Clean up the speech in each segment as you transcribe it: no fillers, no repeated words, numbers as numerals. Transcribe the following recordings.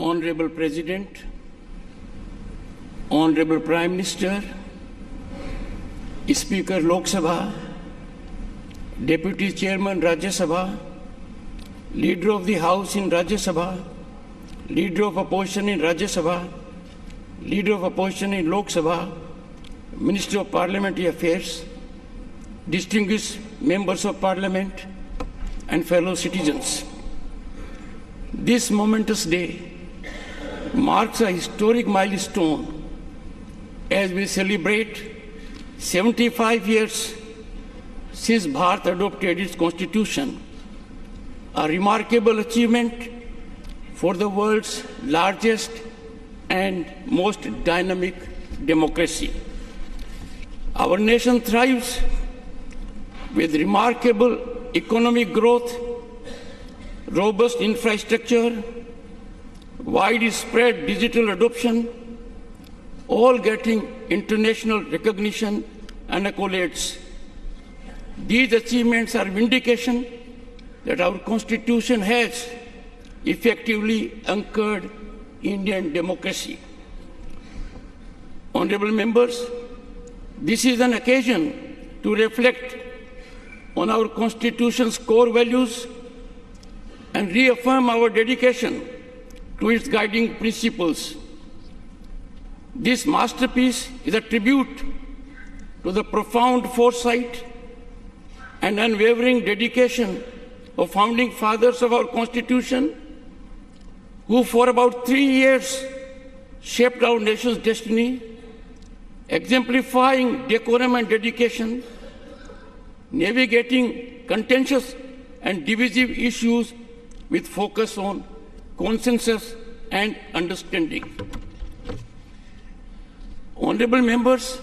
Honorable President, Honorable Prime Minister, Speaker Lok Sabha, Deputy Chairman Rajya Sabha, Leader of the House in Rajya Sabha, Leader of Opposition in Rajya Sabha, Leader of Opposition in Lok Sabha, Minister of Parliamentary Affairs, distinguished members of Parliament, and fellow citizens. This momentous day marks a historic milestone as we celebrate 75 years since Bharat adopted its constitution, a remarkable achievement for the world's largest and most dynamic democracy. Our nation thrives with remarkable economic growth, robust infrastructure, widespread digital adoption, all getting international recognition and accolades. These achievements are vindication that our Constitution has effectively anchored Indian democracy. Honorable members, this is an occasion to reflect on our Constitution's core values and reaffirm our dedication to its guiding principles. This masterpiece is a tribute to the profound foresight and unwavering dedication of founding fathers of our Constitution, who for about 3 years shaped our nation's destiny, exemplifying decorum and dedication, navigating contentious and divisive issues with focus on consensus and understanding. Honorable members,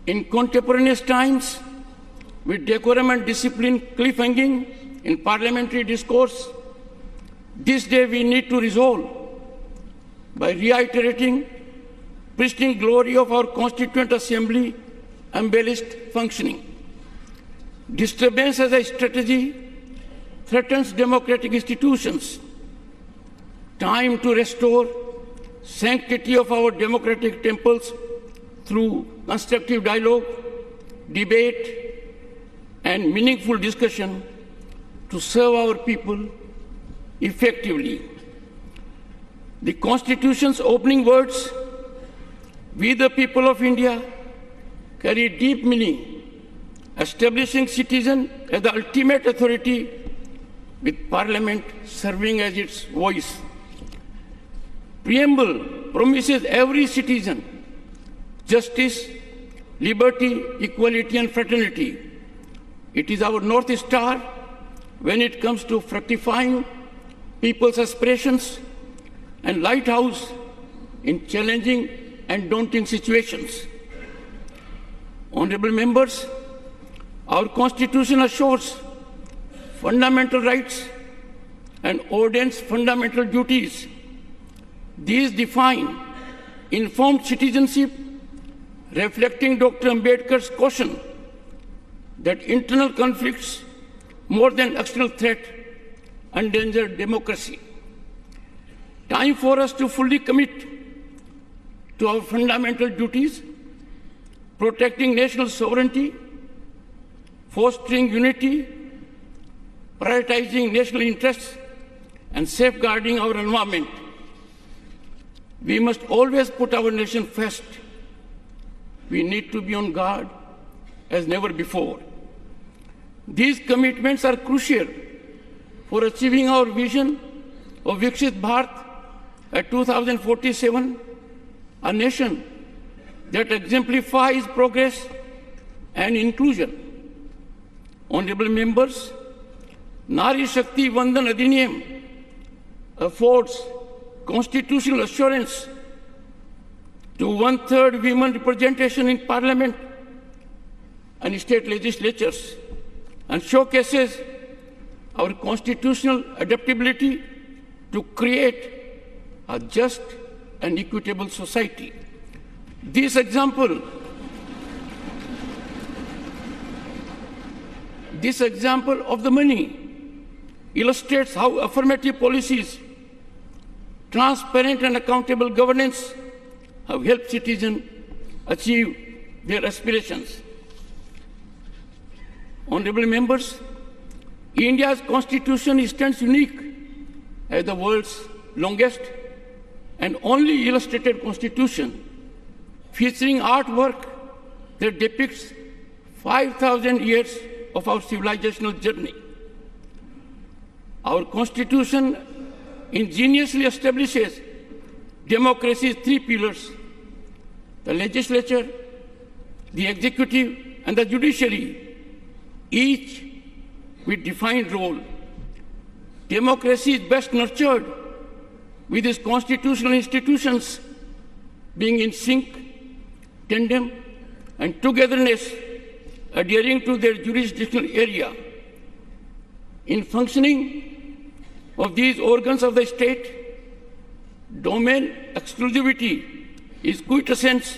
in contemporaneous times, with decorum and discipline cliffhanging in parliamentary discourse, this day we need to resolve by reiterating pristine glory of our Constituent Assembly embellished functioning. Disturbance as a strategy threatens democratic institutions. Time to restore sanctity of our democratic temples through constructive dialogue, debate, and meaningful discussion to serve our people effectively. The Constitution's opening words, "We the people of India," carry deep meaning, establishing citizen as the ultimate authority with Parliament serving as its voice. Preamble promises every citizen justice, liberty, equality, and fraternity. It is our North Star when it comes to fructifying people's aspirations and lighthouse in challenging and daunting situations. Honorable members, our Constitution assures fundamental rights and ordains fundamental duties. These define informed citizenship, reflecting Dr. Ambedkar's caution that internal conflicts, more than external threat, endanger democracy. Time for us to fully commit to our fundamental duties, protecting national sovereignty, fostering unity, prioritizing national interests, and safeguarding our environment. We must always put our nation first. We need to be on guard as never before. These commitments are crucial for achieving our vision of Viksit Bharat at 2047, a nation that exemplifies progress and inclusion. Honorable members, Nari Shakti Vandan Adhiniyam affords constitutional assurance to 1/3 women representation in Parliament and state legislatures, and showcases our constitutional adaptability to create a just and equitable society. This example of the many illustrates how affirmative policies Transparent and accountable governance have helped citizens achieve their aspirations. Honorable members, India's constitution stands unique as the world's longest and only illustrated constitution, featuring artwork that depicts 5,000 years of our civilizational journey. Our constitution ingeniously establishes democracy's three pillars: the legislature, the executive, and the judiciary, each with defined role. Democracy is best nurtured with its constitutional institutions being in sync, tandem, and togetherness, adhering to their jurisdictional area. In functioning of these organs of the state, domain exclusivity is quintessence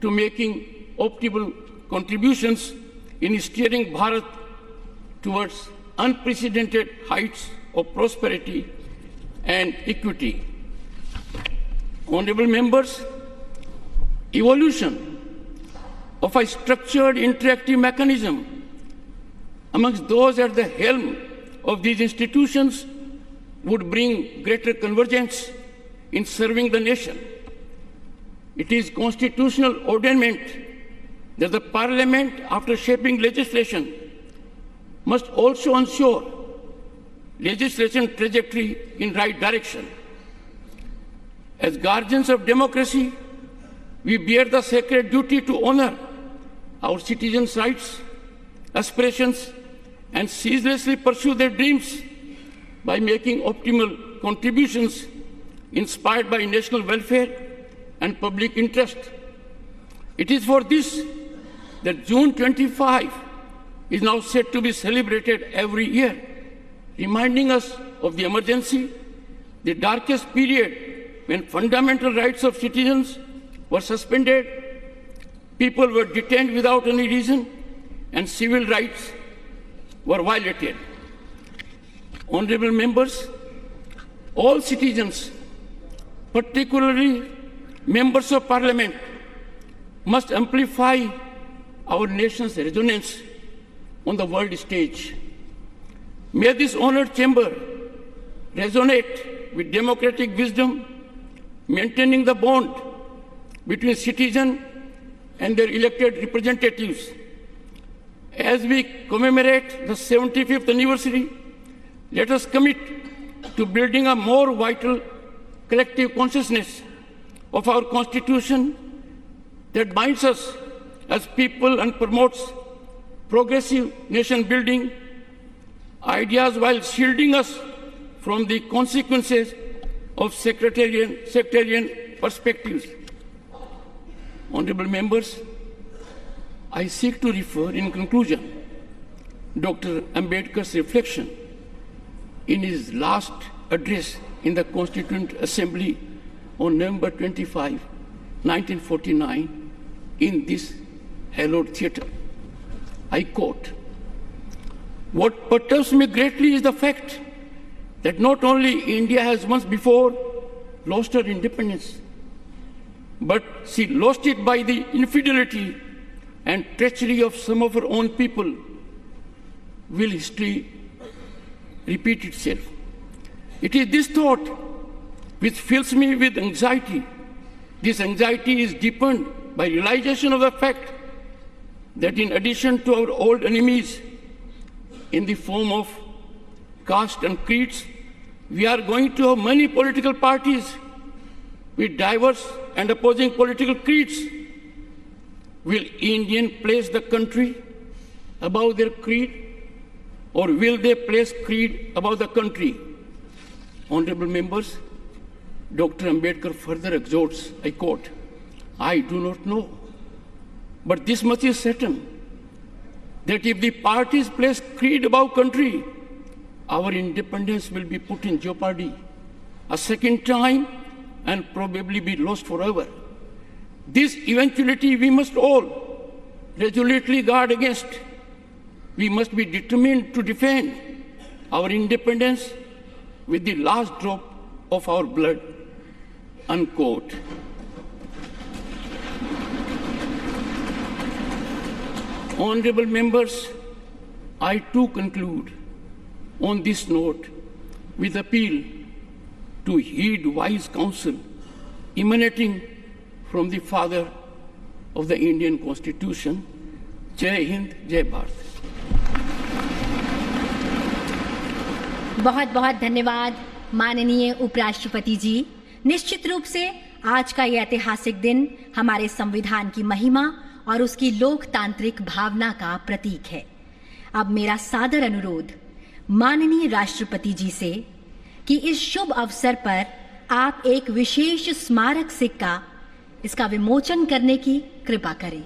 to making optimal contributions in steering Bharat towards unprecedented heights of prosperity and equity. Honorable members, evolution of a structured interactive mechanism amongst those at the helm of these institutions would bring greater convergence in serving the nation. It is constitutional ordainment that the Parliament, after shaping legislation, must also ensure legislation trajectory in right direction. As guardians of democracy, we bear the sacred duty to honor our citizens' rights, aspirations, and ceaselessly pursue their dreams by making optimal contributions inspired by national welfare and public interest. It is for this that June 25 is now set to be celebrated every year, reminding us of the emergency, the darkest period when fundamental rights of citizens were suspended, people were detained without any reason, and civil rights were violated. Honorable members, all citizens, particularly members of Parliament, must amplify our nation's resonance on the world stage. May this honored chamber resonate with democratic wisdom, maintaining the bond between citizens and their elected representatives. As we commemorate the 75th anniversary, let us commit to building a more vital collective consciousness of our Constitution that binds us as people and promotes progressive nation building ideas while shielding us from the consequences of sectarian perspectives. Honorable members, I seek to refer in conclusion Dr. Ambedkar's reflection in his last address in the Constituent Assembly on November 25, 1949, in this hallowed theatre. I quote, "What perturbs me greatly is the fact that not only India has once before lost her independence, but she lost it by the infidelity and treachery of some of her own people. Will history repeat itself?" It is this thought which fills me with anxiety. This anxiety is deepened by realization of the fact that in addition to our old enemies in the form of caste and creeds, we are going to have many political parties with diverse and opposing political creeds. Will Indians place the country above their creed, or will they place creed above the country? Honorable members, Dr. Ambedkar further exhorts, I quote, "I do not know, but this much is certain, that if the parties place creed above country, our independence will be put in jeopardy a second time and probably be lost forever. This eventuality we must all resolutely guard against. We must be determined to defend our independence with the last drop of our blood, unquote. Honorable members, I too conclude on this note with appeal to heed wise counsel emanating from the father of the Indian Constitution. जय हिंद, जय भारत। बहुत बहुत धन्यवाद माननीय उपराष्ट्रपति जी। निश्चित रूप से आज का यह ऐतिहासिक दिन हमारे संविधान की महिमा और उसकी लोकतांत्रिक भावना का प्रतीक है। अब मेरा सादर अनुरोध माननीय राष्ट्रपति जी से कि इस शुभ अवसर पर आप एक विशेष स्मारक सिक्का इसका विमोचन करने की कृपा करें।